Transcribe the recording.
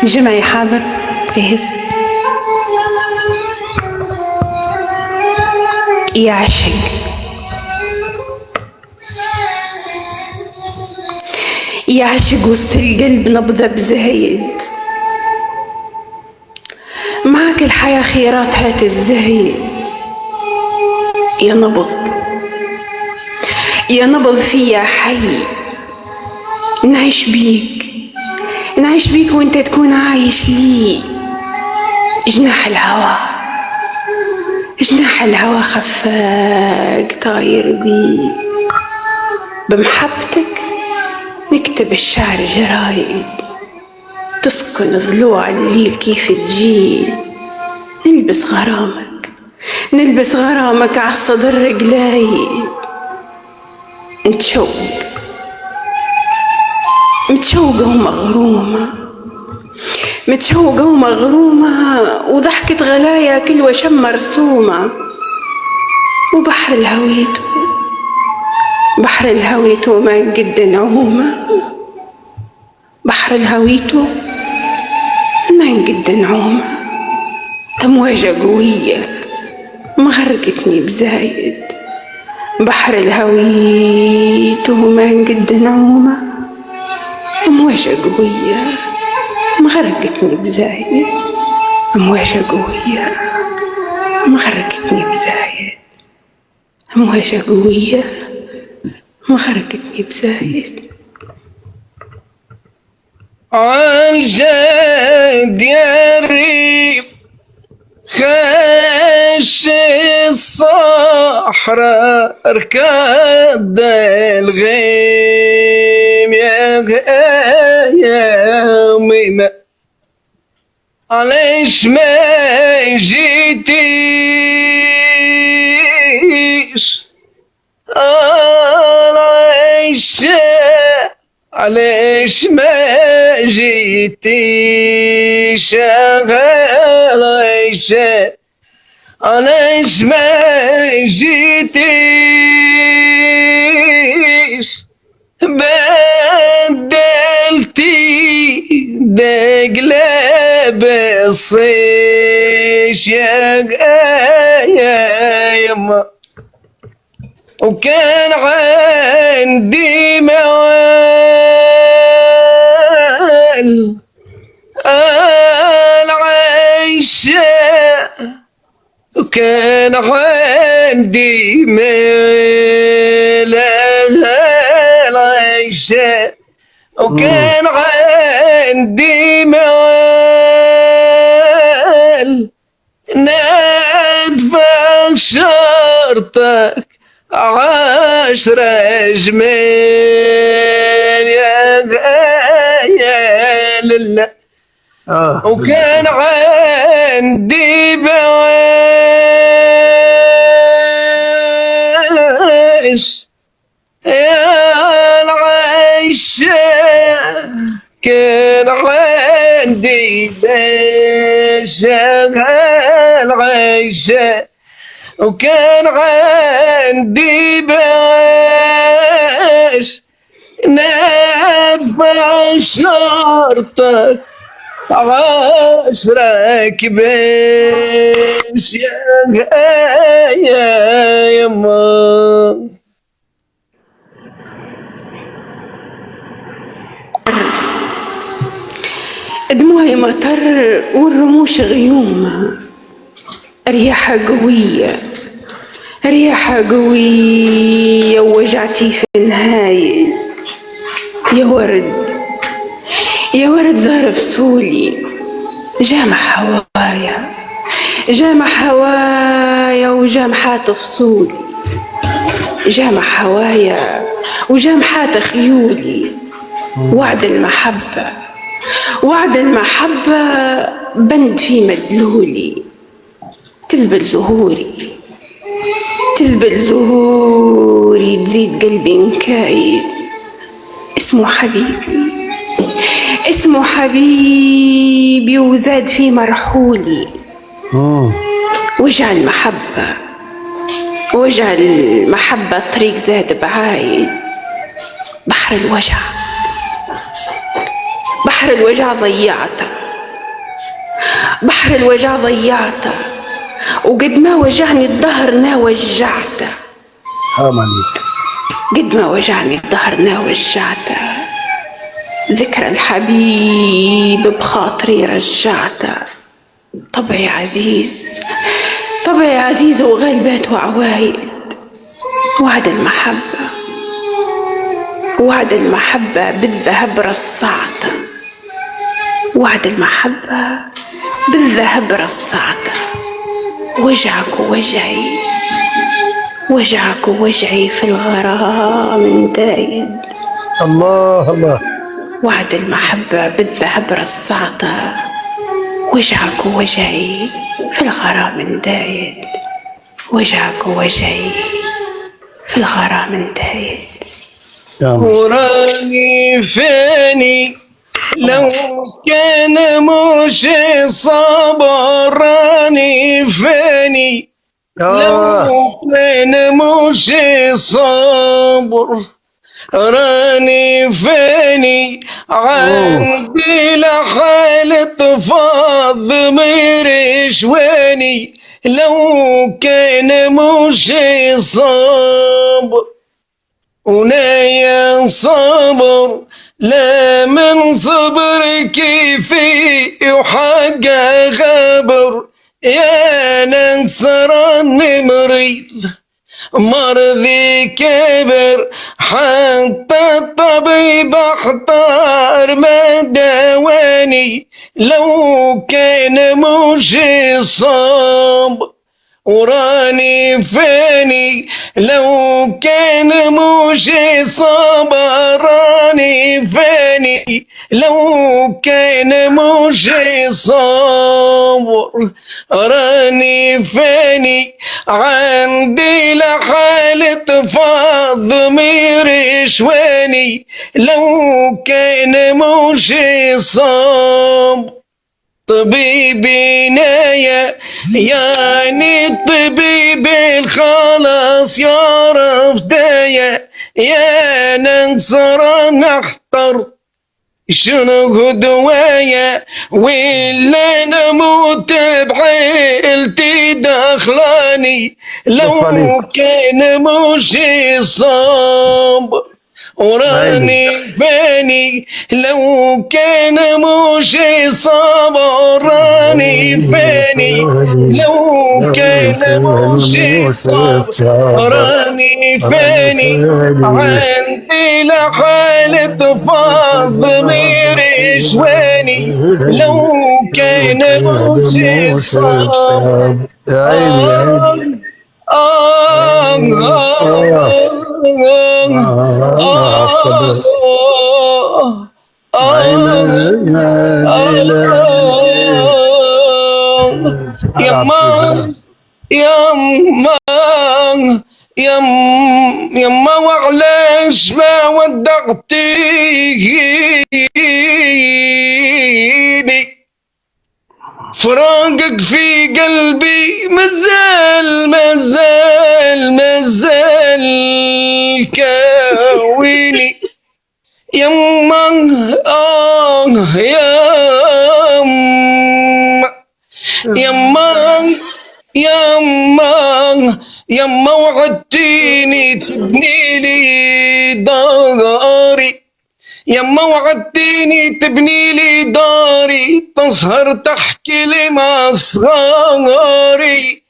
جمعي حاضر جاهز. يعشق يعشق وسط القلب نبضة بزايد، معاك الحياة خيراتها تزايد. يا نبض يا نبض فيا حي، نعيش بيك نعيش بيك وانت تكون عايش لي. جناح الهوى جناح الهوى خفاك طاير بي، بمحبتك نكتب الشعر جرايد، تسكن ضلوع الليل كيف تجي. نلبس غرامك عالصدر قلايد، متشوقة ومغرومة وضحكة غلايا كل وشم مرسومة. وبحر الهويتو ما قد نعومة، بحر الهويتو ما قد نعومة. أمواجة قوية مغرقتني بزايد، بحر الهويتو ما قد نعومة. أمواجة قوية مغرقتني بزايد، أمواجة قوية مغرقتني بزايد، أمواجة قوية مغرقتني بزايد. عالجد يا الريف خش الصحراء ركض الغيم يا ميمة، علاش ما جيتيش علاش ما جيتيش علاش ما جيتيش بدلتي دقلب الصيش يا يما. وكان عندي موال العيشة، وكان عندي مال العيشة، وكان عندي موال ندفع شرطك 10 جمال يا لله. وكان عندي بواش يا العيشة، كان عندي باش العيشة، وكان عندي باش ندفع شرطك 10 كباش يا يما. دموعي مطر والرموش غيومة، رياحة قوية ووجعتي في النهاية. يا ورد زهر فصولي جامح هوايا وجامحات فصولي، جامح هوايا وجامحات خيولي. وعد المحبة بند في مدلولي، تذبل زهوري تزيد قلبي نكايد. اسمه حبيبي وزاد في مرحولي. وجع المحبة طريق زاد بعايد. بحر الوجع ضيعته بحر الوجع ضيعته، وقد ما وجعني الدهر نا وجعته. حرام عليك. قد ما وجعني الدهر نا وجعته، ذكرى الحبيب بخاطري رجعته. طبعي عزيز، طبعي عزيز وغلبات وعوايد. وعد المحبة، وعد المحبة بالذهب رصعته. وعد المحبة بالذهب رصعته. وجعك ووجعي، وجعك ووجعي في الغرام دايد. الله الله. وعد المحبة بالذهب رصعته. وجعك ووجعي في الغرام دايد. وجعك ووجعي في الغرام دايد. وراني فاني لو كان مش صبر، راني فاني لو كان مش صبر، راني فاني عندي لحالة فض مرشواني لو كان مش صبر. ونايا صبر لا من صبرك في وحاجة غبر، يا نكسران مريض مرضي كبر، حتى الطبيب احتار ما دواني لو كان مش صاب. وراني فاني لو كان مش صبر، راني فاني لو كان مش صبر، راني فاني عندي لحالة فض مرشواني لو كان مش صبر. طبيب عناية يعني الطبيب الخلاص يعرف داية، يا ننصر نحتر شنو دوايا ولا نموت بعيلتي دخلاني لو كان مش صاب. وراني فاني لو كان مش صبر، راني فاني لو كان مش صبر، راني فاني عندي لحالة فض مرشواني لو كان مش صبر. يا عيني يما وعلاش ما ودعتيني، فراقك في قلبي مازال كاويني. يما يما وعدتيني تبني لي داري، يما وعدتيني تبني لي داري، تسهر تحكي لي مع صغاري.